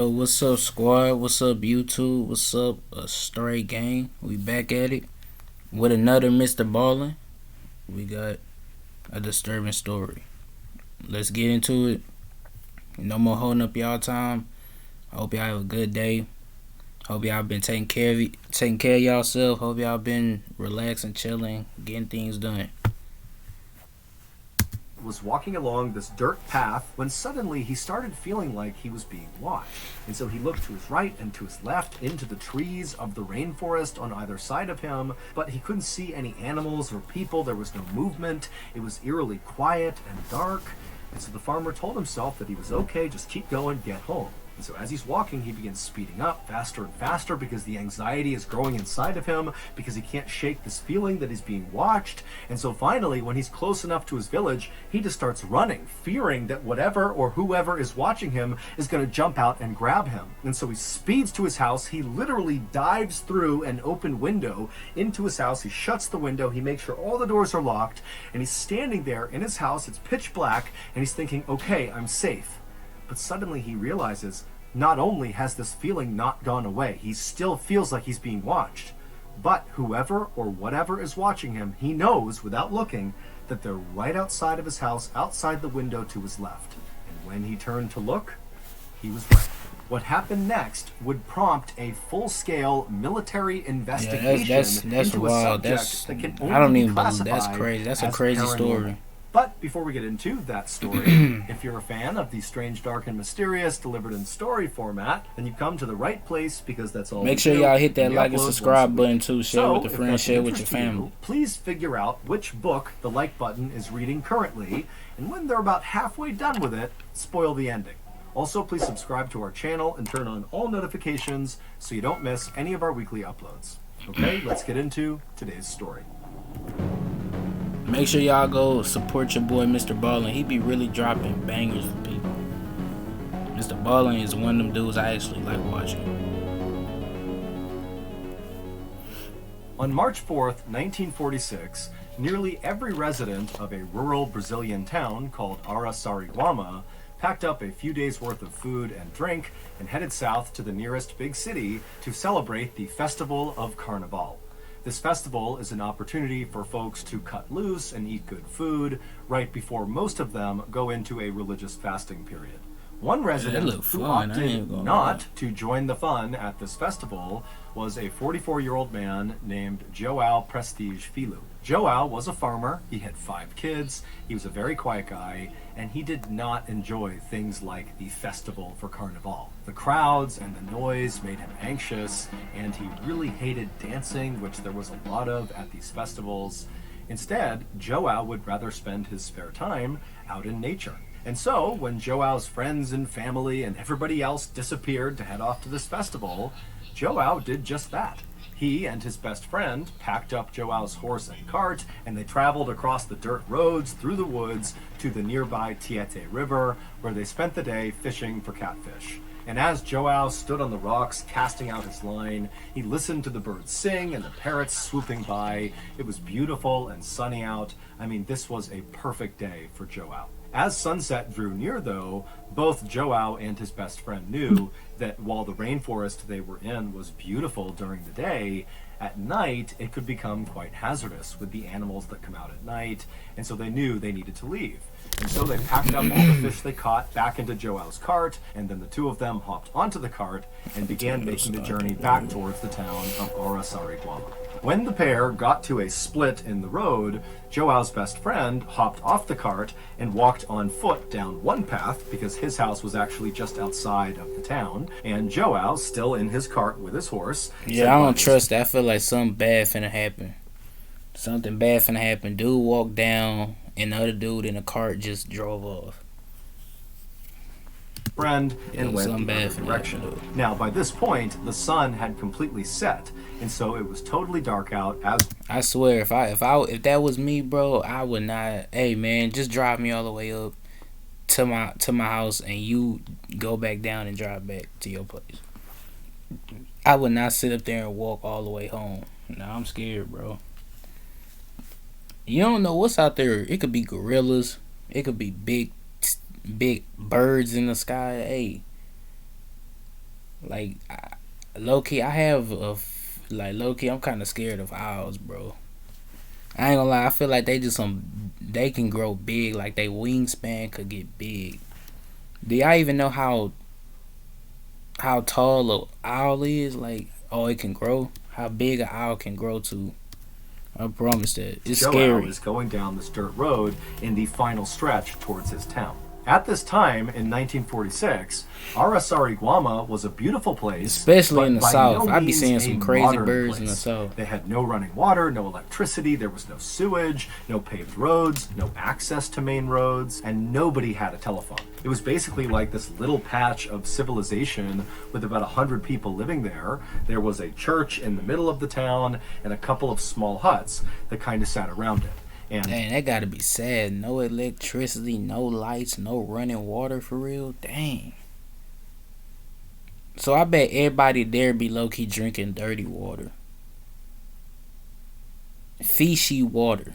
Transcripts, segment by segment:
What's up, squad? What's up, YouTube? What's up, Stray Gang? We back at it with another Mr. Ballin. We got a disturbing story. Let's get into it. No more holding up y'all time. I hope y'all have a good day. Hope y'all been taking care of yourself. Hope y'all been relaxing, chilling, getting things done. Was walking along this dirt path when suddenly he started feeling like he was being watched. And so he looked to his right and to his left into the trees of the rainforest on either side of him, but he couldn't see any animals or people. There was no movement. It was eerily quiet and dark. And so the farmer told himself that he was okay, just keep going, get home. And so as he's walking, he begins speeding up faster and faster because the anxiety is growing inside of him, because he can't shake this feeling that he's being watched. And so finally, when he's close enough to his village, he just starts running, fearing that whatever or whoever is watching him is going to jump out and grab him. And so he speeds to his house. He literally dives through an open window into his house. He shuts the window. He makes sure all the doors are locked. And he's standing there in his house. It's pitch black. And he's thinking, okay, I'm safe. But suddenly he realizes not only has this feeling not gone away, he still feels like he's being watched. But whoever or whatever is watching him, he knows without looking that they're right outside of his house, outside the window to his left. And when he turned to look, he was right. What happened next would prompt a full-scale military investigation that's into a wild. subject that can only I don't be even believe that's classified crazy. That's a as crazy paranormal. story. But before we get into that story, if you're a fan of the strange, dark, and mysterious delivered in story format, then you've come to the right place, because that's all. Make sure y'all hit that like and subscribe button too. Share with your friends, share with your family. Please figure out which book the like button is reading currently, and when they're about halfway done with it, spoil the ending. Also, please subscribe to our channel and turn on all notifications so you don't miss any of our weekly uploads. Okay, let's get into today's story. Make sure y'all go support your boy Mr. Ballin. He be really dropping bangers for people. Mr. Ballin is one of them dudes I actually like watching. On March 4th, 1946, nearly every resident of a rural Brazilian town called Araçariguama packed up a few days' worth of food and drink and headed south to the nearest big city to celebrate the Festival of Carnaval. This festival is an opportunity for folks to cut loose and eat good food right before most of them go into a religious fasting period. One resident who opted not to join the fun at this festival was a 44-year-old man named João Prestige Filho. João was a farmer. He had 5 kids. He was a very quiet guy, and he did not enjoy things like the festival for Carnival. The crowds and the noise made him anxious, and he really hated dancing, which there was a lot of at these festivals. Instead, João would rather spend his spare time out in nature. And so, when João's friends and family and everybody else disappeared to head off to this festival, João did just that. He and his best friend packed up João's horse and cart, and they traveled across the dirt roads through the woods to the nearby Tietê River, where they spent the day fishing for catfish. And as João stood on the rocks casting out his line, he listened to the birds sing and the parrots swooping by. It was beautiful and sunny out. I mean, this was a perfect day for João. As sunset drew near, though, both João and his best friend knew that while the rainforest they were in was beautiful during the day, at night it could become quite hazardous with the animals that come out at night, and so they knew they needed to leave. And so they packed up all the fish they caught back into João's cart, and then the two of them hopped onto the cart and began making the journey back towards the town of Araçariguama. When the pair got to a split in the road, João's best friend hopped off the cart and walked on foot down one path, because his house was actually just outside of the town, and João, still in his cart with his horse... Yeah, I don't trust that. I feel like something bad finna happen. Something bad finna happen. Dude walked down, and the other dude in the cart just drove off. Friend and went the other direction. Now, by this point, the sun had completely set, and so it was totally dark out. As I swear, if that was me, bro, I would not. Hey, man, just drive me all the way up to my house, and you go back down and drive back to your place. I would not sit up there and walk all the way home. Nah, I'm scared, bro. You don't know what's out there. It could be gorillas. It could be big birds in the sky. Hey, Like, low key, I have like low key. I'm kind of scared of owls, bro. I ain't gonna lie. I feel like they just they can grow big. Like they wingspan could get big. Do y'all even know how tall a owl is? Like, oh, it can grow. How big an owl can grow to? I promise that. It's Joao scary. is going down this dirt road in the final stretch towards his town. At this time in 1946, Arasariguama was a beautiful place, Especially but in the by South. no I be means seeing a some crazy modern birds in the place. South. They had no running water, no electricity, there was no sewage, no paved roads, no access to main roads, and nobody had a telephone. It was basically like this little patch of civilization with about 100 people living there. There was a church in the middle of the town and a couple of small huts that kind of sat around it. And Dang, that gotta be sad. No electricity, no lights, no running water for real. Dang. So I bet everybody there be low key drinking dirty water. Fishy water.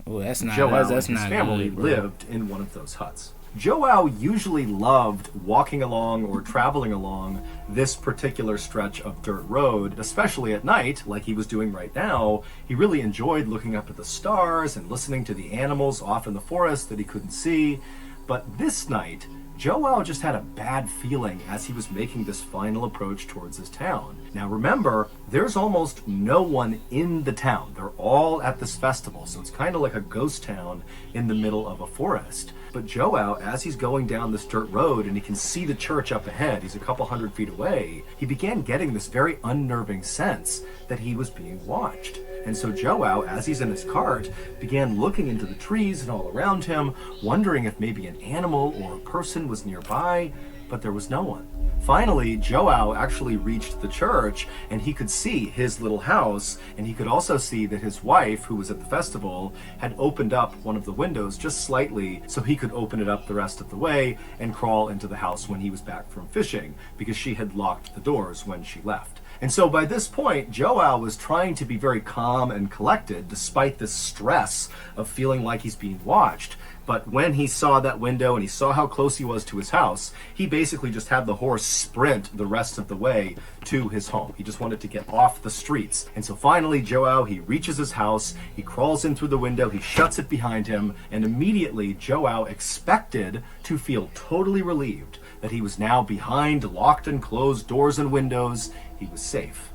Oh, that's not Joao that's and his not family good, bro. lived in one of those huts. Joao usually loved walking along or traveling along this particular stretch of dirt road, especially at night, like he was doing right now. He really enjoyed looking up at the stars and listening to the animals off in the forest that he couldn't see. But this night, Joao just had a bad feeling as he was making this final approach towards his town. Now remember, there's almost no one in the town. They're all at this festival, so it's kind of like a ghost town in the middle of a forest. But Joao, as he's going down this dirt road and he can see the church up ahead, he's a couple 100 feet away, he began getting this very unnerving sense that he was being watched. And so Joao, as he's in his cart, began looking into the trees and all around him, wondering if maybe an animal or a person was nearby, but there was no one. Finally, Joao actually reached the church and he could see his little house, and he could also see that his wife, who was at the festival, had opened up one of the windows just slightly so he could open it up the rest of the way and crawl into the house when he was back from fishing, because she had locked the doors when she left. And so by this point, Joao was trying to be very calm and collected despite this stress of feeling like he's being watched. But when he saw that window and he saw how close he was to his house, he basically just had the horse sprint the rest of the way to his home. He just wanted to get off the streets. And so finally, Joao, he reaches his house, he crawls in through the window, he shuts it behind him, and immediately Joao expected to feel totally relieved that he was now behind locked and closed doors and windows. He was safe.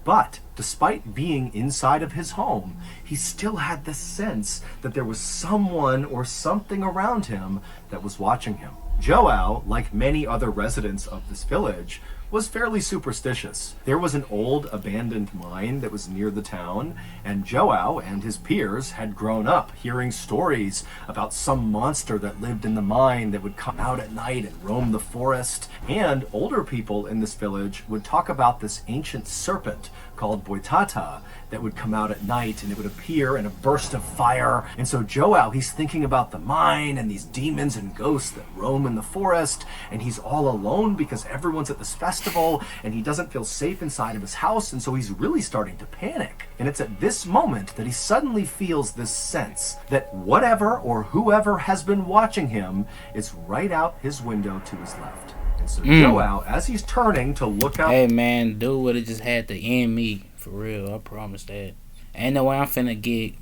But despite being inside of his home, he still had this sense that there was someone or something around him that was watching him. Joao, like many other residents of this village, was fairly superstitious. There was an old abandoned mine that was near the town, and Joao and his peers had grown up hearing stories about some monster that lived in the mine that would come out at night and roam the forest. And older people in this village would talk about this ancient serpent called Boitata that would come out at night and it would appear in a burst of fire. And so Joao, he's thinking about the mine and these demons and ghosts that roam in the forest, and he's all alone because everyone's at this festival and he doesn't feel safe inside of his house, and so he's really starting to panic. And it's at this moment that he suddenly feels this sense that whatever or whoever has been watching him is right out his window to his left. And so Joao, as he's turning to look out, Hey man, dude would have just had to end me for real. I promise that. Ain't no way I'm finna get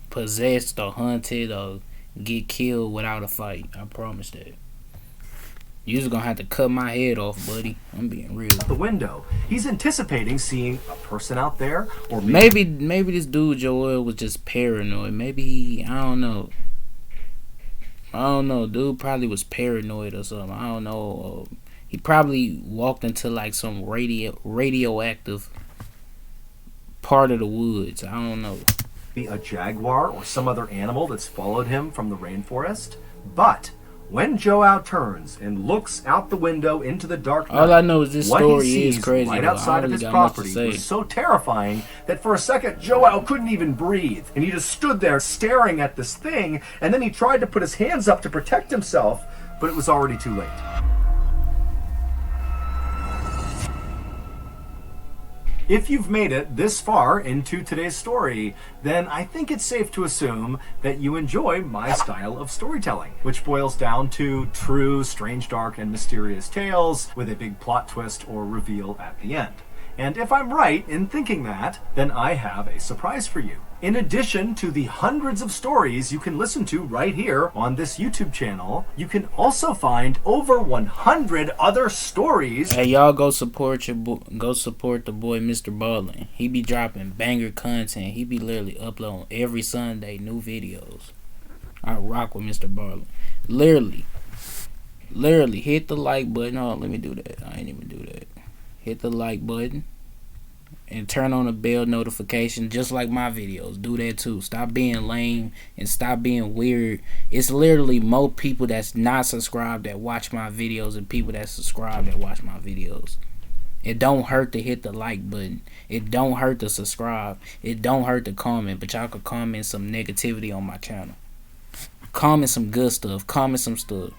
possessed or hunted or get killed without a fight. I promise that. You just gonna have to cut my head off, buddy. I'm being real. the window, he's anticipating seeing a person out there, or maybe Maybe this dude Joel was just paranoid. Maybe he, I don't know. I don't know. Dude probably was paranoid or something. I don't know. He probably walked into like some radioactive part of the woods. I don't know. a jaguar or some other animal that's followed him from the rainforest. But when Joao turns and looks out the window into the dark night, All I know is this what story he is sees crazy. right though. I outside don't of really his got much to property say. was so terrifying that for a second Joao couldn't even breathe, and he just stood there staring at this thing, and then he tried to put his hands up to protect himself, but it was already too late. If you've made it this far into today's story, then I think it's safe to assume that you enjoy my style of storytelling, which boils down to true, strange, dark, and mysterious tales with a big plot twist or reveal at the end. And if I'm right in thinking that, then I have a surprise for you. In addition to the hundreds of stories you can listen to right here on this YouTube channel, you can also find over 100 other stories. Hey, y'all go support the boy Mr. Ballin. He be dropping banger content. He be literally uploading every Sunday new videos. I rock with Mr. Ballin. Literally hit the like button. Oh, let me do that. I ain't even do that. Hit the like button and turn on the bell notification, just like my videos. Do that too. Stop being lame and stop being weird. It's literally more people that's not subscribed that watch my videos than people that subscribe that watch my videos. It don't hurt to hit the like button. It don't hurt to subscribe. It don't hurt to comment, but y'all could comment some negativity on my channel. Comment some good stuff. Comment some stuff.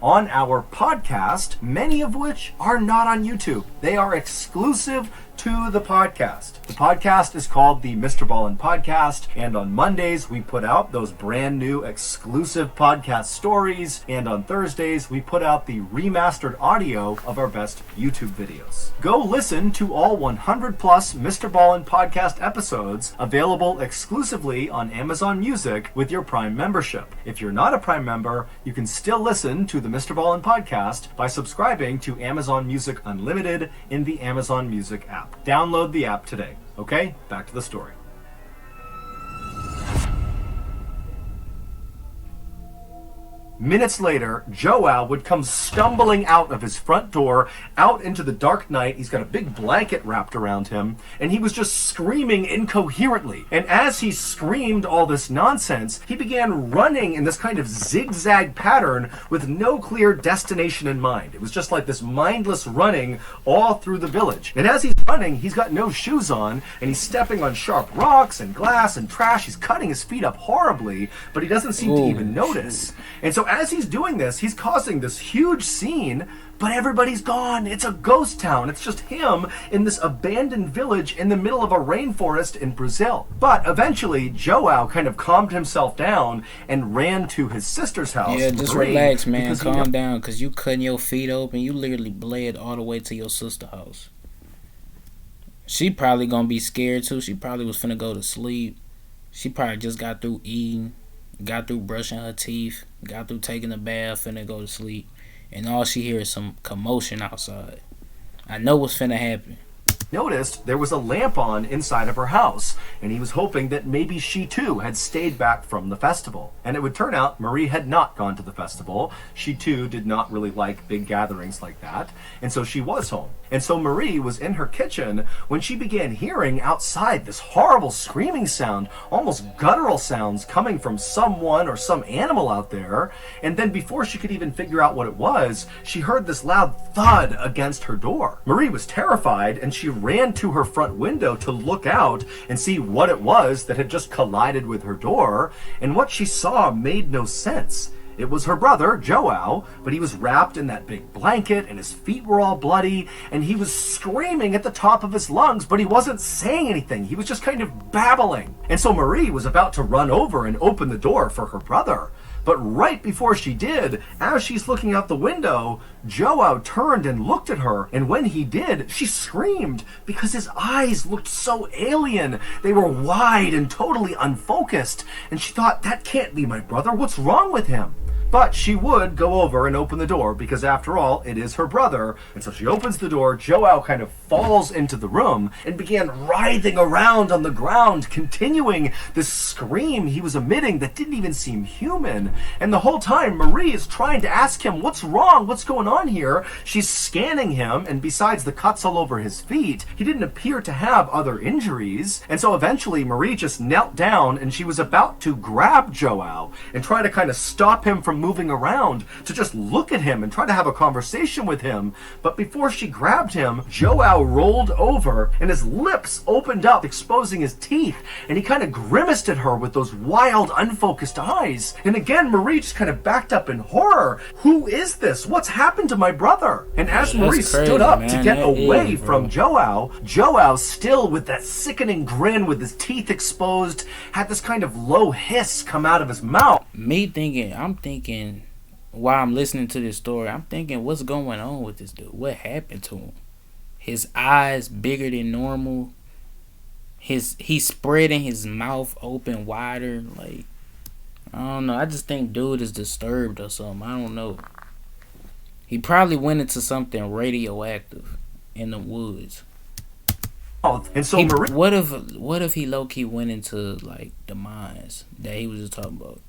On our podcast, many of which are not on YouTube. They are exclusive to the podcast. The podcast is called the Mr. Ballin Podcast, and on Mondays we put out those brand new exclusive podcast stories, and on Thursdays we put out the remastered audio of our best YouTube videos. Go listen to all 100 plus Mr. Ballin Podcast episodes available exclusively on Amazon Music with your Prime membership. If you're not a Prime member, you can still listen to the Mr. Ballin Podcast by subscribing to Amazon Music Unlimited in the Amazon Music app. Download the app today. Okay, back to the story. Minutes later, Joao would come stumbling out of his front door, out into the dark night. He's got a big blanket wrapped around him, and he was just screaming incoherently. And as he screamed all this nonsense, he began running in this kind of zigzag pattern with no clear destination in mind. It was just like this mindless running all through the village. And as he's running, he's got no shoes on, and he's stepping on sharp rocks and glass and trash. He's cutting his feet up horribly, but he doesn't seem to even notice. And so as he's doing this, he's causing this huge scene, but everybody's gone. It's a ghost town. It's just him in this abandoned village in the middle of a rainforest in Brazil. But eventually, Joao kind of calmed himself down and ran to his sister's house. Yeah, just relax, man. Calm down, because you cutting your feet open. You literally bled all the way to your sister's house. She probably gonna be scared, too. She probably was finna go to sleep. She probably just got through eating, got through brushing her teeth, got through taking a bath, finna go to sleep, and all she hears is some commotion outside. I know what's finna happen. Noticed there was a lamp on inside of her house, and he was hoping that maybe she too had stayed back from the festival. And it would turn out Marie had not gone to the festival. She too did not really like big gatherings like that, and so she was home. And so Marie was in her kitchen when she began hearing outside this horrible screaming sound, almost guttural sounds coming from someone or some animal out there. And then before she could even figure out what it was, she heard this loud thud against her door. Marie was terrified, and she ran to her front window to look out and see what it was that had just collided with her door. And what she saw made no sense. It was her brother, Joao, but he was wrapped in that big blanket and his feet were all bloody, and he was screaming at the top of his lungs, but he wasn't saying anything. He was just kind of babbling. And so Marie was about to run over and open the door for her brother. But right before she did, as she's looking out the window, Joao turned and looked at her, and when he did, she screamed because his eyes looked so alien. They were wide and totally unfocused, and she thought, that can't be my brother. What's wrong with him? But she would go over and open the door because, after all, it is her brother. And so she opens the door. Joao kind of falls into the room and began writhing around on the ground, continuing this scream he was emitting that didn't even seem human. And the whole time, Marie is trying to ask him, what's wrong? What's going on here? She's scanning him, and besides the cuts all over his feet, he didn't appear to have other injuries. And so eventually, Marie just knelt down, and she was about to grab Joao and try to kind of stop him from moving around to just look at him and try to have a conversation with him. But before she grabbed him, Joao rolled over and his lips opened up, exposing his teeth, and he kind of grimaced at her with those wild, unfocused eyes. And again, Marie just kind of backed up in horror. Who is this? What's happened to my brother? And as Marie stood up to get away from Joao, Joao, still with that sickening grin with his teeth exposed, had this kind of low hiss come out of his mouth. I'm thinking, while I'm listening to this story, I'm thinking, what's going on with this dude? What happened to him? His eyes bigger than normal. He's spreading his mouth open wider. Like, I don't know. I just think dude is disturbed or something. I don't know. He probably went into something radioactive in the woods. And so Marie, what if he low key went into like the mines that he was just talking about?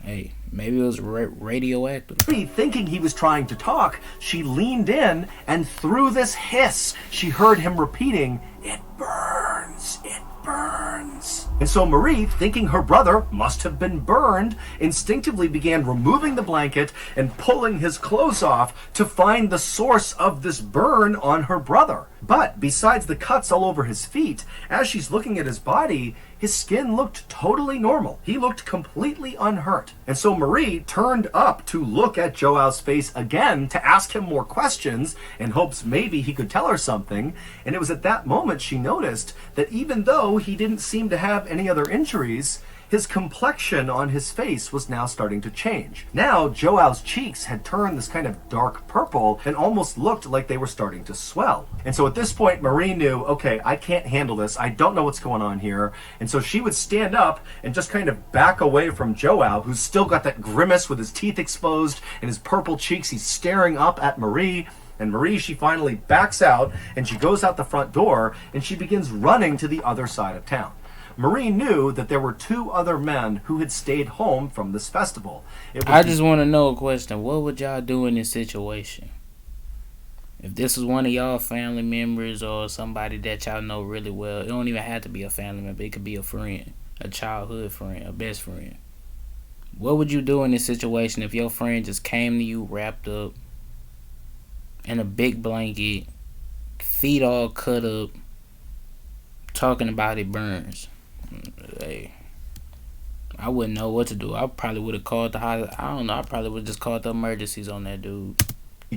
Hey, maybe it was radioactive. Thinking he was trying to talk, she leaned in, and through this hiss, she heard him repeating, "It burns, it burns." And so Marie, thinking her brother must have been burned, instinctively began removing the blanket and pulling his clothes off to find the source of this burn on her brother. But besides the cuts all over his feet, as she's looking at his body, his skin looked totally normal. He looked completely unhurt. And so Marie turned up to look at Joao's face again to ask him more questions in hopes maybe he could tell her something. And it was at that moment she noticed that even though he didn't seem to have any other injuries, his complexion on his face was now starting to change. Now, Joao's cheeks had turned this kind of dark purple and almost looked like they were starting to swell. And so at this point, Marie knew, okay, I can't handle this. I don't know what's going on here. And so she would stand up and just kind of back away from Joao, who's still got that grimace with his teeth exposed and his purple cheeks. He's staring up at Marie. And Marie, she finally backs out and she goes out the front door and she begins running to the other side of town. Marie knew that there were two other men who had stayed home from this festival. I just want to know a question. What would y'all do in this situation? If this was one of y'all family members or somebody that y'all know really well, it don't even have to be a family member. It could be a friend, a childhood friend, a best friend. What would you do in this situation if your friend just came to you wrapped up in a big blanket, feet all cut up, talking about it burns? Hey, I wouldn't know what to do. I probably would have called the hospital. I don't know. I probably would have just called the emergencies on that dude.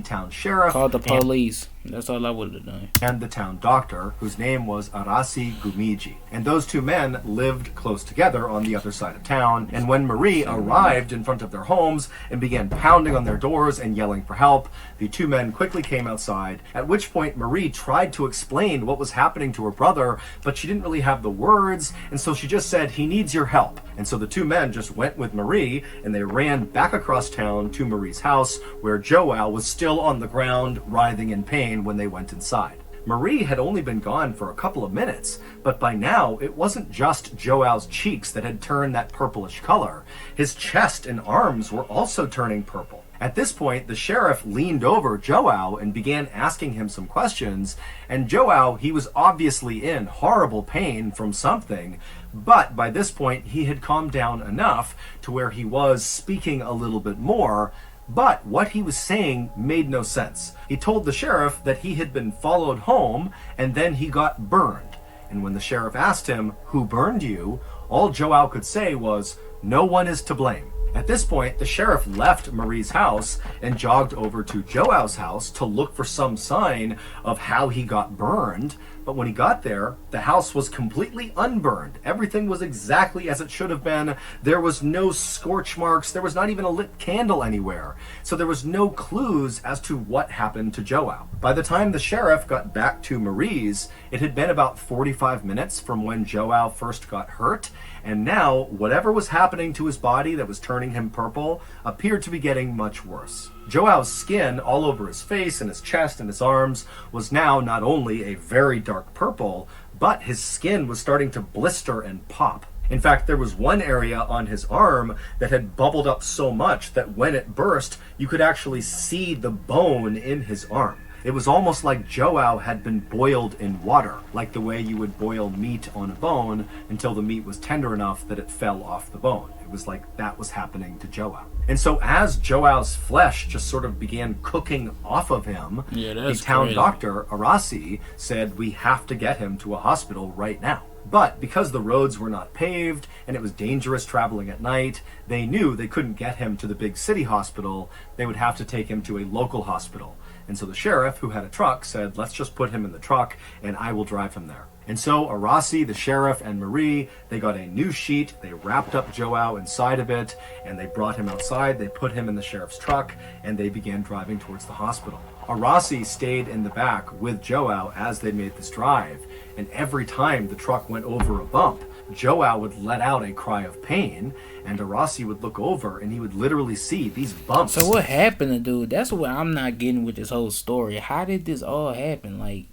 Town sheriff. Called the police. That's all I would have done. And the town doctor, whose name was Arasi Gumiji. And those two men lived close together on the other side of town. And when Marie arrived in front of their homes and began pounding on their doors and yelling for help, the two men quickly came outside, at which point Marie tried to explain what was happening to her brother, but she didn't really have the words, and so she just said, "He needs your help." And so the two men just went with Marie, and they ran back across town to Marie's house, where Joao was still on the ground, writhing in pain when they went inside. Marie had only been gone for a couple of minutes, but by now it wasn't just Joao's cheeks that had turned that purplish color. His chest and arms were also turning purple. At this point, the sheriff leaned over Joao and began asking him some questions, and Joao, he was obviously in horrible pain from something, but by this point he had calmed down enough to where he was speaking a little bit more. But what he was saying made no sense. He told the sheriff that he had been followed home and then he got burned. And when the sheriff asked him, "Who burned you?" all Joao could say was, "No one is to blame." At this point, the sheriff left Marie's house and jogged over to Joao's house to look for some sign of how he got burned. But when he got there, the house was completely unburned. Everything was exactly as it should have been. There was no scorch marks. There was not even a lit candle anywhere. So there was no clues as to what happened to Joao. By the time the sheriff got back to Marie's, it had been about 45 minutes from when Joao first got hurt. And now, whatever was happening to his body that was turning him purple appeared to be getting much worse. Joao's skin all over his face and his chest and his arms was now not only a very dark purple, but his skin was starting to blister and pop. In fact, there was one area on his arm that had bubbled up so much that when it burst, you could actually see the bone in his arm. It was almost like Joao had been boiled in water, like the way you would boil meat on a bone until the meat was tender enough that it fell off the bone. It was like that was happening to Joao. And so as Joao's flesh just sort of began cooking off of him, the town doctor, Arasi, said, we have to get him to a hospital right now. But because the roads were not paved and it was dangerous traveling at night, they knew they couldn't get him to the big city hospital. They would have to take him to a local hospital. And so the sheriff, who had a truck, said, let's just put him in the truck and I will drive him there. And so Arasi, the sheriff, and Marie, they got a new sheet, they wrapped up Joao inside of it, and they brought him outside, they put him in the sheriff's truck, and they began driving towards the hospital. Arasi stayed in the back with Joao as they made this drive, and every time the truck went over a bump, Joao would let out a cry of pain, and Arasi would look over and he would literally see these bumps. So what happened to dude? That's what I'm not getting with this whole story. How did this all happen? Like,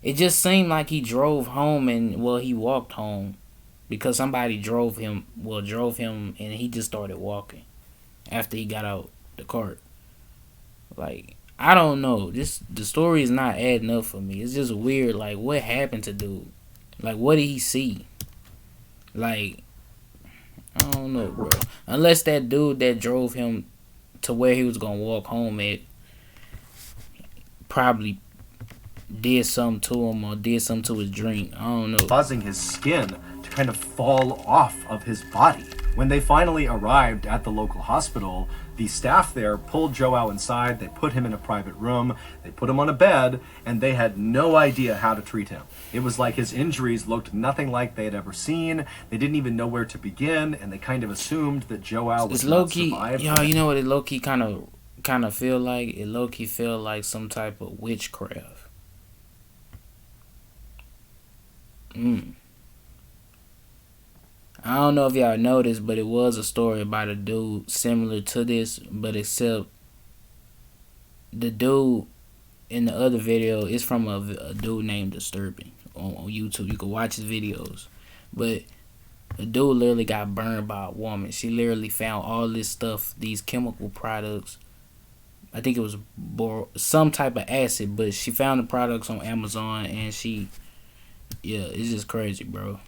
it just seemed like he drove home and, well, he walked home because somebody drove him and he just started walking after he got out the cart. Like, I don't know. The story is not adding up for me. It's just weird. Like, what happened to dude? Like, what did he see? Like, I don't know, bro. Unless that dude that drove him to where he was gonna walk home at probably did something to him or did something to his drink. I don't know. Causing his skin to kind of fall off of his body. When they finally arrived at the local hospital, the staff there pulled Joao inside, they put him in a private room, they put him on a bed, and they had no idea how to treat him. It was like his injuries looked nothing like they had ever seen, they didn't even know where to begin, and they kind of assumed that Joao would not survive. Yo, you know what it low-key kind of feel like? It low-key feel like some type of witchcraft. I don't know if y'all noticed, but it was a story about a dude similar to this, but except the dude in the other video is from a dude named Disturbing on YouTube. You can watch his videos. But the dude literally got burned by a woman. She literally found all this stuff, these chemical products. I think it was some type of acid, but she found the products on Amazon and it's just crazy, bro.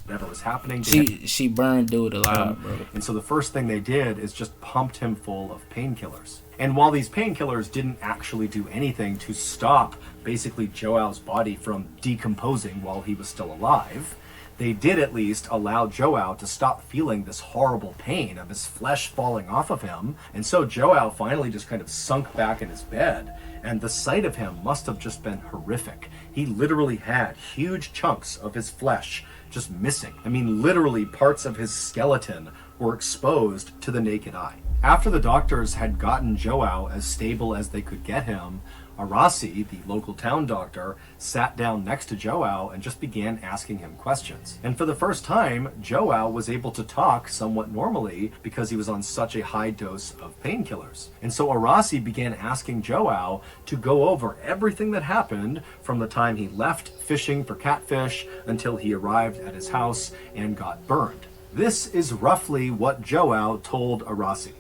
Whatever was happening. She burned dude alive, bro. And so the first thing they did is just pumped him full of painkillers. And while these painkillers didn't actually do anything to stop basically Joao's body from decomposing while he was still alive, they did at least allow Joao to stop feeling this horrible pain of his flesh falling off of him. And so Joao finally just kind of sunk back in his bed. And the sight of him must have just been horrific. He literally had huge chunks of his flesh just missing. I mean, literally parts of his skeleton were exposed to the naked eye. After the doctors had gotten Joao as stable as they could get him, Arasi, the local town doctor, sat down next to Joao and just began asking him questions. And for the first time, Joao was able to talk somewhat normally because he was on such a high dose of painkillers. And so Arasi began asking Joao to go over everything that happened from the time he left fishing for catfish until he arrived at his house and got burned. This is roughly what Joao told Arasi.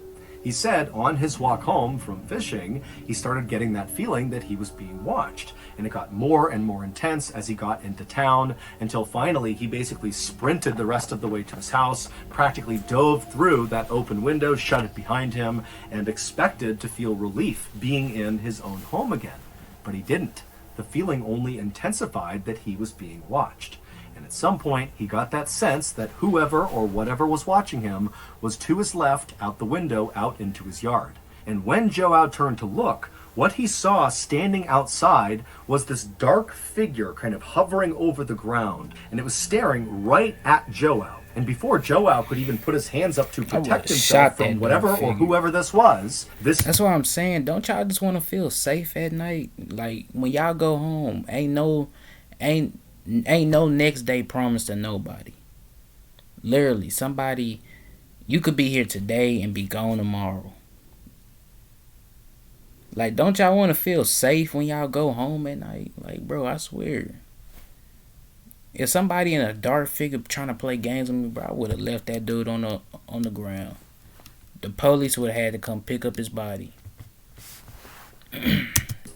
He said on his walk home from fishing, he started getting that feeling that he was being watched. And it got more and more intense as he got into town, until finally he basically sprinted the rest of the way to his house, practically dove through that open window, shut it behind him, and expected to feel relief being in his own home again. But he didn't. The feeling only intensified that he was being watched. And at some point, he got that sense that whoever or whatever was watching him was to his left, out the window, out into his yard. And when Joao turned to look, what he saw standing outside was this dark figure kind of hovering over the ground, and it was staring right at Joao. And before Joao could even put his hands up to protect himself from whatever or whoever this was, That's what I'm saying. Don't y'all just want to feel safe at night? Like, when y'all go home, ain't no next day promise to nobody. Literally, somebody, you could be here today and be gone tomorrow. Like, don't y'all want to feel safe when y'all go home at night? Like, bro, I swear. If somebody in a dark figure trying to play games with me, bro, I would have left that dude on the ground. The police would have had to come pick up his body.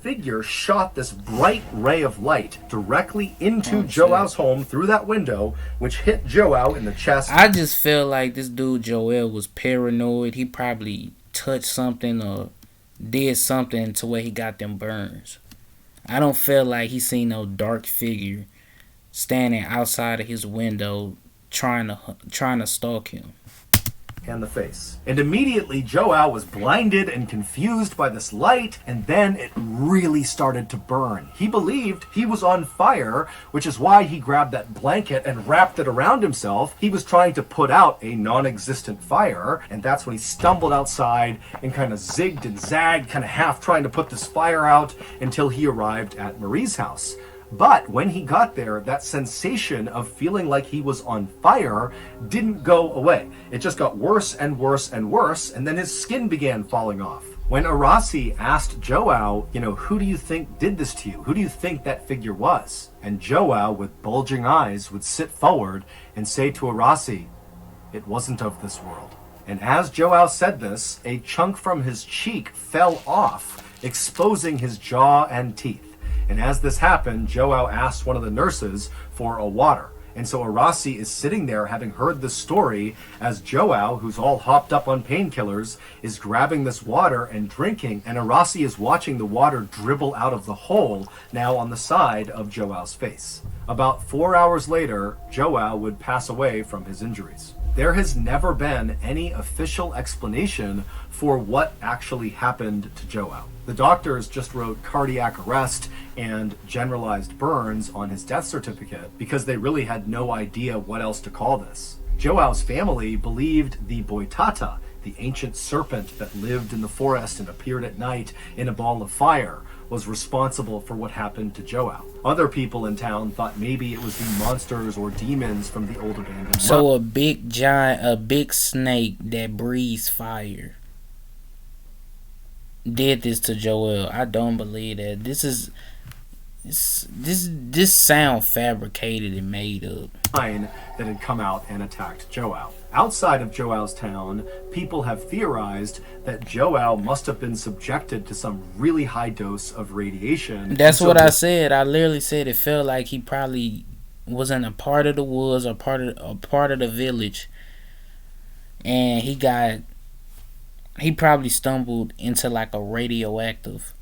figure shot this bright ray of light directly into Oh, Joao's shit. home through that window, which hit Joao in the chest. I just feel like this dude Joel was paranoid. He probably touched something or did something to where he got them burns. I don't feel like he seen no dark figure standing outside of his window trying to stalk him. And the face. And immediately Joao was blinded and confused by this light, and then it really started to burn. He believed he was on fire, which is why he grabbed that blanket and wrapped it around himself. He was trying to put out a non-existent fire, and that's when he stumbled outside and kind of zigged and zagged, kind of half trying to put this fire out until he arrived at Marie's house. But when he got there, that sensation of feeling like he was on fire didn't go away. It just got worse and worse and worse, and then his skin began falling off. When Arasi asked Joao, who do you think did this to you? Who do you think that figure was? And Joao, with bulging eyes, would sit forward and say to Arasi, "It wasn't of this world." And as Joao said this, a chunk from his cheek fell off, exposing his jaw and teeth. And as this happened, Joao asked one of the nurses for a water. And so Arasi is sitting there having heard this story as Joao, who's all hopped up on painkillers, is grabbing this water and drinking. And Arasi is watching the water dribble out of the hole now on the side of Joao's face. About 4 hours later, Joao would pass away from his injuries. There has never been any official explanation for what actually happened to Joao. The doctors just wrote cardiac arrest and generalized burns on his death certificate because they really had no idea what else to call this. Joao's family believed the Boitata, the ancient serpent that lived in the forest and appeared at night in a ball of fire, was responsible for what happened to Joao. Other people in town thought maybe it was the monsters or demons from the old abandoned So a big snake that breathes fire did this to Joel. I don't believe that. This sound fabricated and made up. that had come out and attacked Joao. Outside of Joao's town, people have theorized that Joao must have been subjected to some really high dose of radiation. That's what I said. I literally said it felt like he probably was in a part of the woods or part of the village, and he probably stumbled into like a radioactive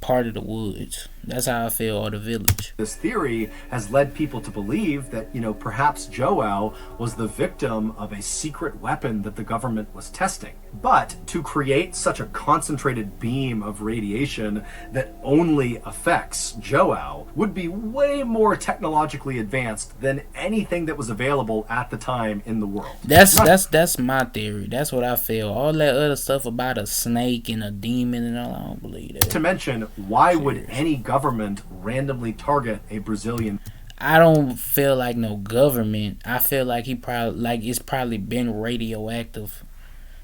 part of the woods. That's how I feel, or the village. This theory has led people to believe that, perhaps Joao was the victim of a secret weapon that the government was testing. But to create such a concentrated beam of radiation that only affects Joao would be way more technologically advanced than anything that was available at the time in the world. That's my theory. That's what I feel. All that other stuff about a snake and a demon and all, I don't believe that. To mention, why would any government randomly target a Brazilian? I don't feel like no government. I feel like it's probably been radioactive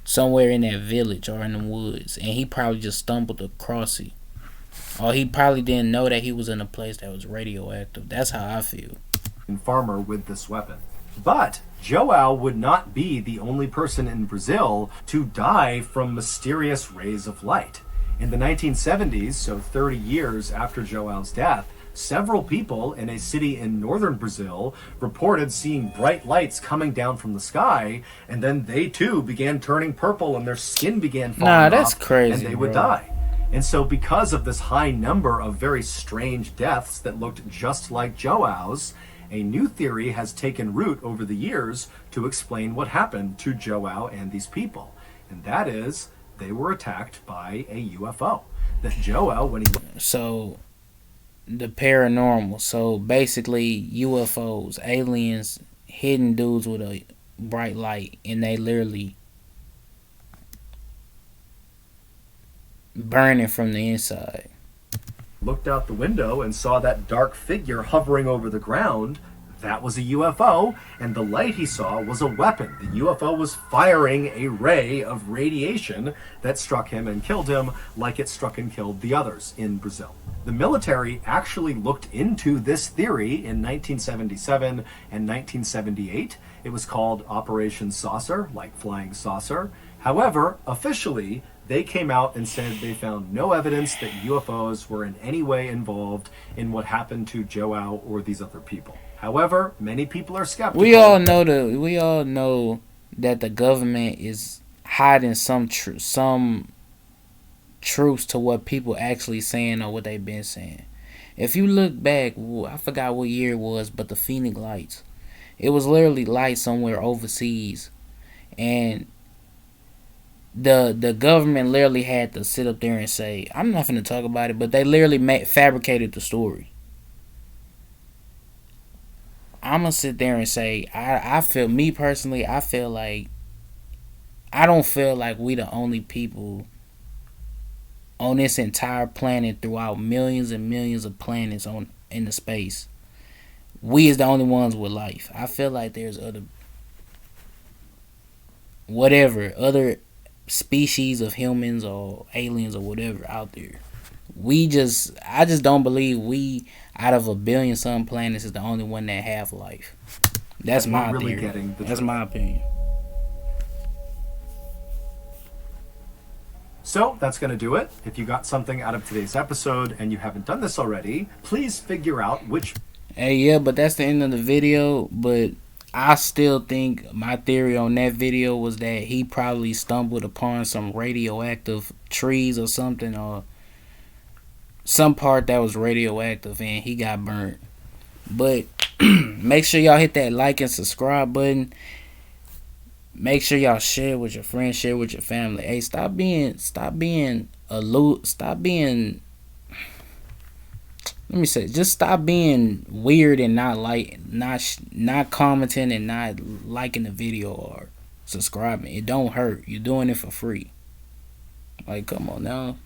somewhere in that village or in the woods, and he probably just stumbled across it, or he probably didn't know that he was in a place that was radioactive. That's how I feel. Farmer with this weapon. But Joao would not be the only person in Brazil to die from mysterious rays of light. In the 1970s, so 30 years after Joao's death, several people in a city in northern Brazil reported seeing bright lights coming down from the sky, and then they too began turning purple and their skin began falling off. That's crazy, and they would die. And so because of this high number of very strange deaths that looked just like Joao's, a new theory has taken root over the years to explain what happened to Joao and these people. And that is, they were attacked by a UFO. That Joao, when he... So, the paranormal. So, basically, UFOs, aliens, hitting dudes with a bright light, and they literally burning from the inside. Looked out the window and saw that dark figure hovering over the ground. That was a UFO, and the light he saw was a weapon. The UFO was firing a ray of radiation that struck him and killed him like it struck and killed the others in Brazil. The military actually looked into this theory in 1977 and 1978. It was called Operation Saucer, like flying saucer. However, officially, They came out and said they found no evidence that UFOs were in any way involved in what happened to Joao or these other people. However, many people are skeptical. We all know that the government is hiding some truths to what people actually saying or what they've been saying. If you look back, I forgot what year it was, but the Phoenix Lights, it was literally lights somewhere overseas, and the government literally had to sit up there and say, I'm not going to talk about it, but they literally fabricated the story. I'm going to sit there and say, I feel, me personally, I feel like, I don't feel like we the only people on this entire planet throughout millions and millions of planets on in the space. We is the only ones with life. I feel like there's other species of humans or aliens or whatever out there. I just don't believe we, out of a billion some planets, is the only one that have life. That's my really theory. That's my opinion. So that's going to do it. If you got something out of today's episode and you haven't done this already, please figure out which... Hey, yeah, but that's the end of the video. But I still think my theory on that video was that he probably stumbled upon some radioactive trees or something, or some part that was radioactive, and he got burnt. But make sure y'all hit that like and subscribe button. Make sure y'all share with your friends, share with your family. Hey, stop being let me say, just stop being weird and not commenting and not liking the video or subscribing. It don't hurt. You're doing it for free. Like, come on now.